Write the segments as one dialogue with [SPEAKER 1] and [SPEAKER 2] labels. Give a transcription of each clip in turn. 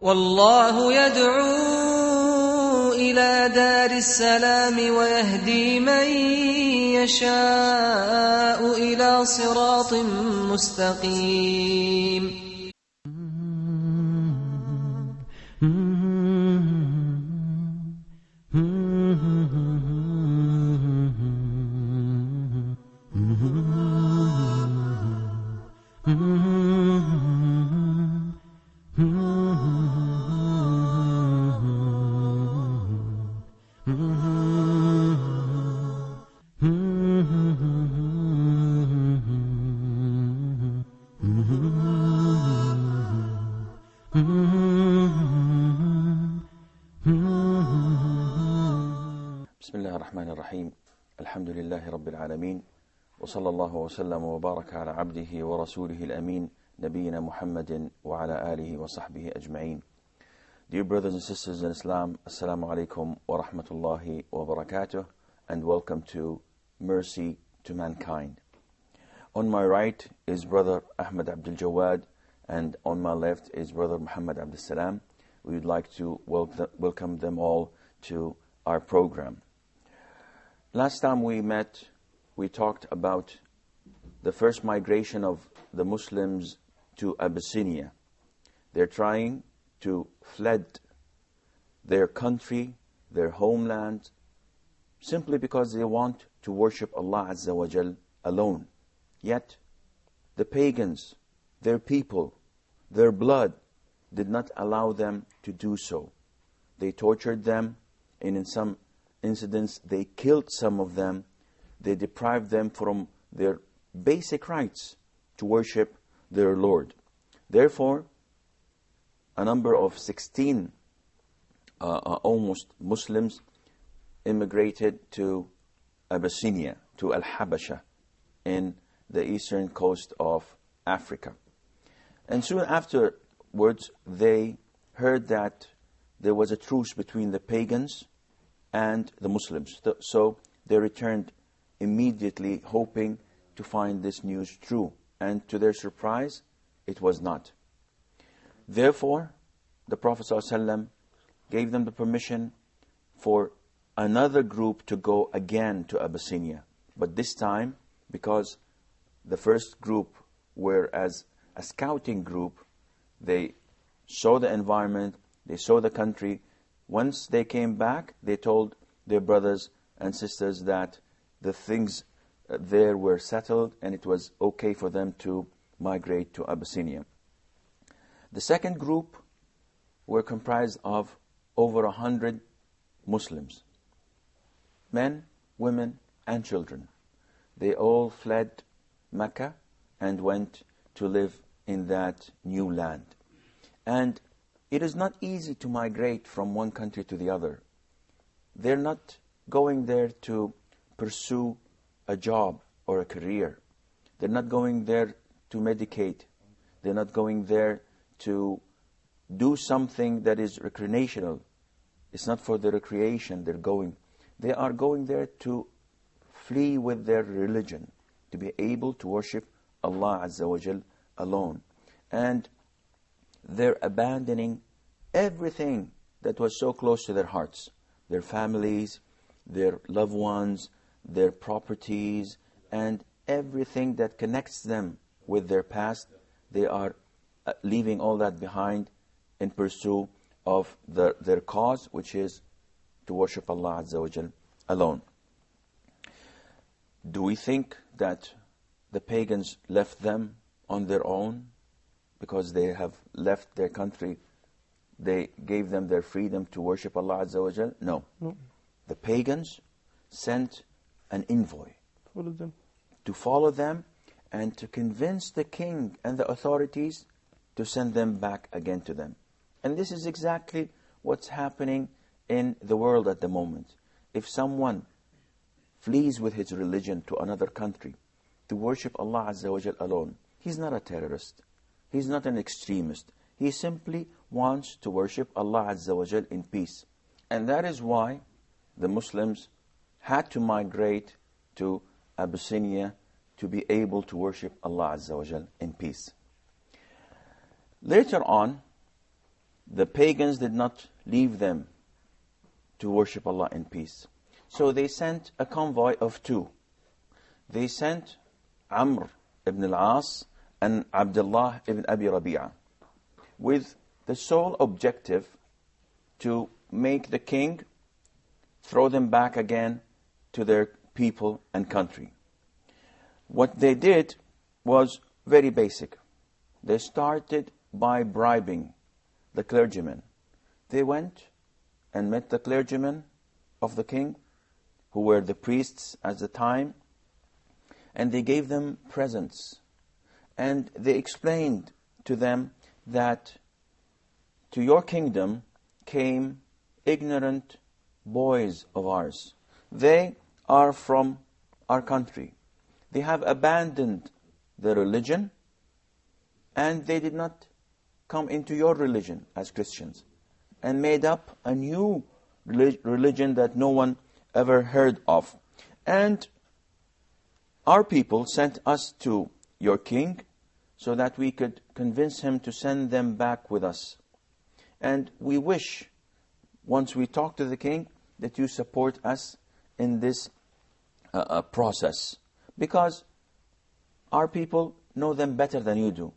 [SPEAKER 1] والله يدعو إلى دار السلام ويهدي من يشاء إلى صراط مستقيم.
[SPEAKER 2] بسم الله الرحمن الرحيم. الحمد لله رب العالمين، وصلى الله وسلم وبارك على عبده ورسوله الأمين نبينا محمد وعلى آله وصحبه أجمعين. Dear brothers and sisters in Islam, Assalamu alaikum wa rahmatullahi wa barakatuh, and welcome to Mercy to Mankind. On my right is Brother Ahmed Abdul Jawad, and on my left is Brother Muhammad Abdul Salam. We would like to welcome them all to our program. Last time we met, we talked about the first migration of the Muslims to Abyssinia. They're trying to fled their country, their homeland, simply because they want to worship Allah Azza wa Jal alone. Yet, the pagans, their people, their blood, did not allow them to do so. They tortured them, and in some incidents, they killed some of them. They deprived them from their basic rights to worship their Lord. Therefore, a number of 16 almost Muslims immigrated to Abyssinia, to Al-Habasha, in the eastern coast of Africa. And soon afterwards, they heard that there was a truce between the pagans and the Muslims. So they returned immediately, hoping to find this news true. And to their surprise, it was not. Therefore, the Prophet ﷺ gave them the permission for another group to go again to Abyssinia. But this time, because the first group were as a scouting group, they saw the environment, they saw the country. Once they came back, they told their brothers and sisters that the things there were settled and it was okay for them to migrate to Abyssinia. The second group were comprised of over 100 Muslims, men, women, and children. They all fled Mecca and went to live in that new land. And it is not easy to migrate from one country to the other. They're not going there to pursue a job or a career. They're not going there to medicate. They're not going there to do something that is recreational. It's not for the recreation they're going. They are going there to flee with their religion, to be able to worship Allah Azza wa Jal alone. And they're abandoning everything that was so close to their hearts. Their families, their loved ones, their properties, and everything that connects them with their past. They are leaving all that behind in pursuit of their cause, which is to worship Allah Azza wa Jal alone. Do we think that the pagans left them on their own because they have left their country? They gave them their freedom to worship Allah Azza wa Jal? No. The pagans sent an envoy to follow them and to convince the king and the authorities to send them back again to them. And this is exactly what's happening in the world at the moment. If someone flees with his religion to another country to worship Allah Azza wa Jal alone, he's not a terrorist. He's not an extremist. He simply wants to worship Allah Azza wa Jal in peace. And that is why the Muslims had to migrate to Abyssinia to be able to worship Allah Azza wa Jal in peace. Later on, the pagans did not leave them to worship Allah in peace. So they sent a convoy of two. They sent Amr ibn al-As and Abdullah ibn Abi Rabi'a with the sole objective to make the king throw them back again to their people and country. What they did was very basic. They started by bribing the clergymen. They went and met the clergymen of the king, who were the priests at the time, and they gave them presents. And they explained to them that to your kingdom came ignorant boys of ours. They are from our country. They have abandoned their religion, and they did not come into your religion as Christians, and made up a new religion that no one ever heard of. And our people sent us to your king so that we could convince him to send them back with us. And we wish, once we talk to the king, that you support us in this process. Because our people know them better than you do.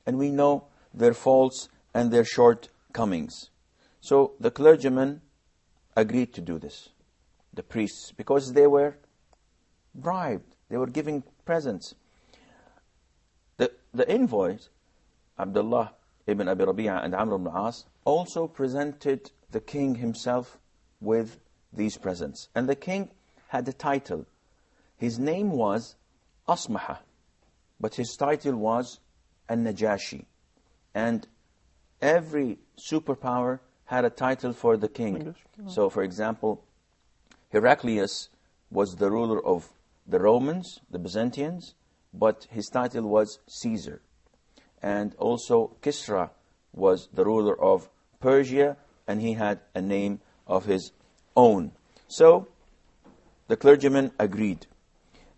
[SPEAKER 2] And we know their faults and their shortcomings. So the clergymen agreed to do this. The priests, because they were bribed. They were giving presents. The envoys, Abdullah ibn Abi Rabi'a and Amr ibn al-As, also presented the king himself with these presents. And the king had a title. His name was Asmaha, but his title was An-Najashi. And every superpower had a title for the king. So, for example, Heraclius was the ruler of the Romans, the Byzantines, but his title was Caesar. And also Kisra was the ruler of Persia, and he had a name of his own. So the clergymen agreed,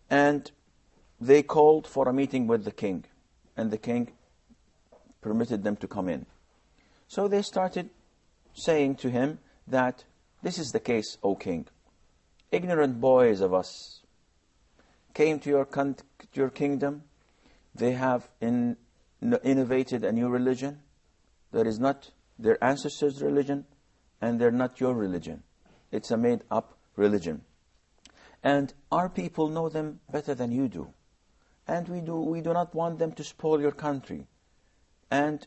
[SPEAKER 2] and they called for a meeting with the king, and the king permitted them to come in. So they started saying to him that this is the case, O king. Ignorant boys of us came to your kingdom. They have innovated a new religion that is not their ancestors' religion, and they're not your religion. It's a made-up religion. And our people know them better than you do. And we do not want them to spoil your country. And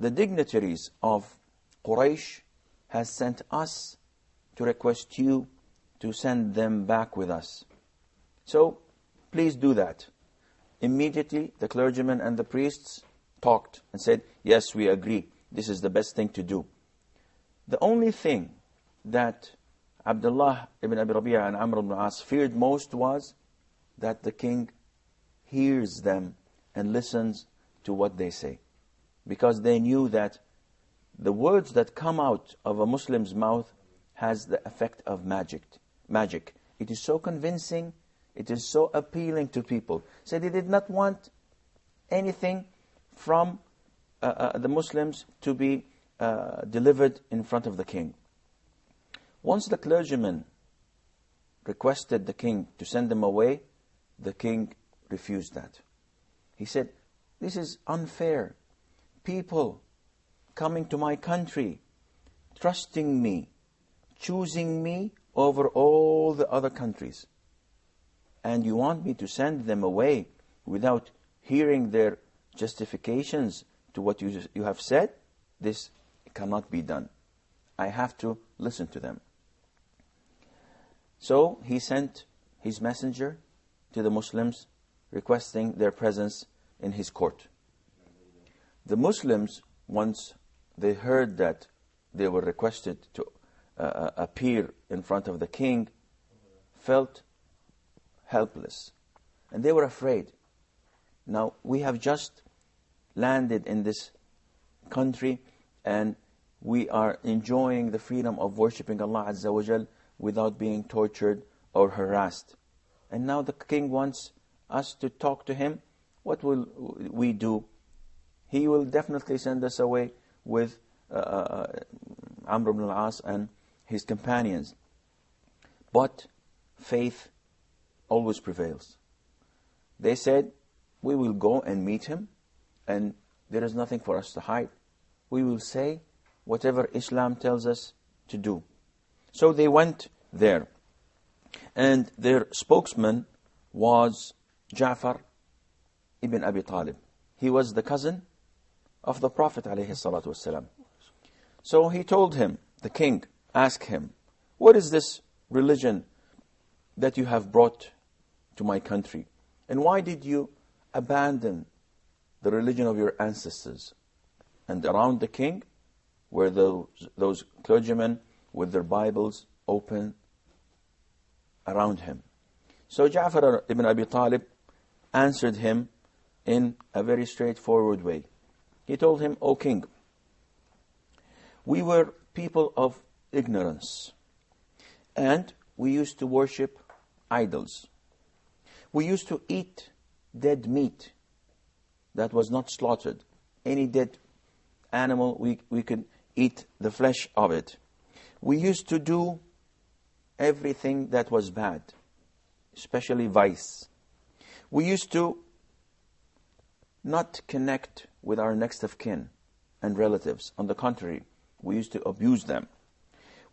[SPEAKER 2] the dignitaries of Quraysh has sent us to request you to send them back with us. So, please do that. Immediately, the clergymen and the priests talked and said, yes, we agree. This is the best thing to do. The only thing that Abdullah ibn Abi Rabi'a and Amr ibn al-As feared most was that the king hears them and listens to what they say. Because they knew that the words that come out of a Muslim's mouth has the effect of magic. It is so convincing, it is so appealing to people. So they did not want anything from the Muslims to be delivered in front of the king. Once the clergymen requested the king to send them away, the king refused that. He said, this is unfair. People coming to my country, trusting me, choosing me over all the other countries. And you want me to send them away without hearing their justifications to what you have said? This cannot be done. I have to listen to them. So he sent his messenger to the Muslims requesting their presence in his court. The Muslims, once they heard that they were requested to appear in front of the king, felt helpless. And they were afraid. Now, we have just landed in this country and we are enjoying the freedom of worshipping Allah Azza wa Jal without being tortured or harassed. And now the king wants us to talk to him. What will we do? He will definitely send us away with Amr ibn al-As and his companions. But faith always prevails. They said, we will go and meet him, and there is nothing for us to hide. We will say whatever Islam tells us to do. So they went there. And their spokesman was Ja'far ibn Abi Talib. He was the cousin of the Prophet ﷺ. So he told him, the king asked him, what is this religion that you have brought to my country? And why did you abandon the religion of your ancestors? And around the king were those clergymen with their Bibles open around him. So Ja'far ibn Abi Talib answered him in a very straightforward way. He told him, O king, we were people of ignorance, and we used to worship idols. We used to eat dead meat that was not slaughtered. Any dead animal, we could eat the flesh of it. We used to do everything that was bad, especially vice. We used to not connect with our next of kin and relatives. On the contrary, we used to abuse them.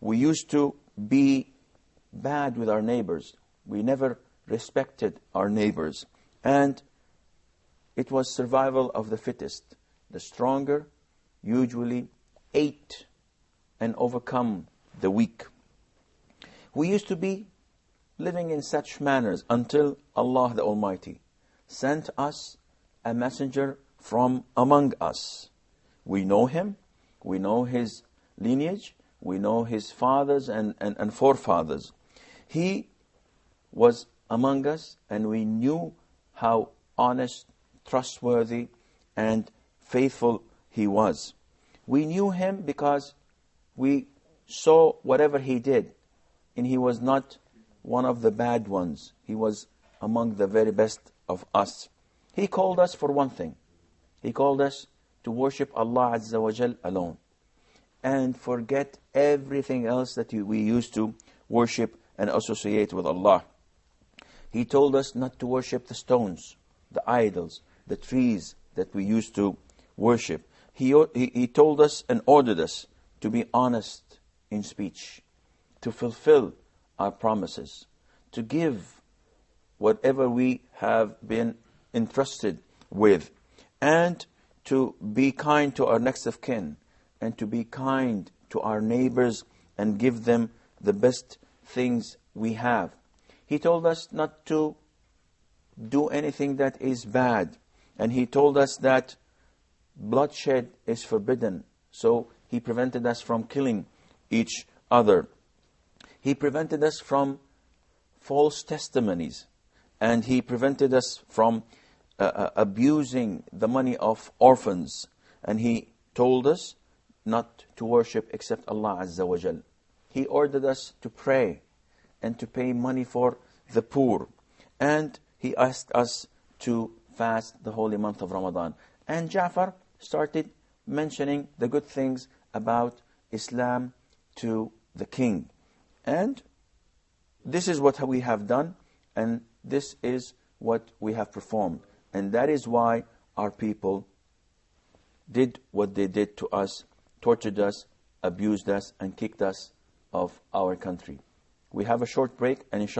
[SPEAKER 2] We used to be bad with our neighbors. We never respected our neighbors. And it was survival of the fittest. The stronger usually ate and overcome the weak. We used to be living in such manners until Allah the Almighty sent us a messenger from among us. We know him, we know his lineage, we know his fathers and forefathers. He was among us, and we knew how honest, trustworthy, and faithful he was. We knew him because we saw whatever he did, and he was not one of the bad ones. He was among the very best of us. He called us for one thing. He called us to worship Allah Azza wa Jal alone and forget everything else that we used to worship and associate with Allah. He told us not to worship the stones, the idols, the trees that we used to worship. He told us and ordered us to be honest in speech, to fulfill our promises, to give whatever we have been entrusted with, and to be kind to our next of kin, and to be kind to our neighbors and give them the best things we have. He told us not to do anything that is bad, and he told us that bloodshed is forbidden. So he prevented us from killing each other. He prevented us from false testimonies, and he prevented us from abusing the money of orphans. And he told us not to worship except Allah Azza wa Jal. He ordered us to pray and to pay money for the poor. And he asked us to fast the holy month of Ramadan. And Ja'far started mentioning the good things about Islam to the king. And this is what we have done, and this is what we have performed. And that is why our people did what they did to us, tortured us, abused us, and kicked us of our country. We have a short break, and inshallah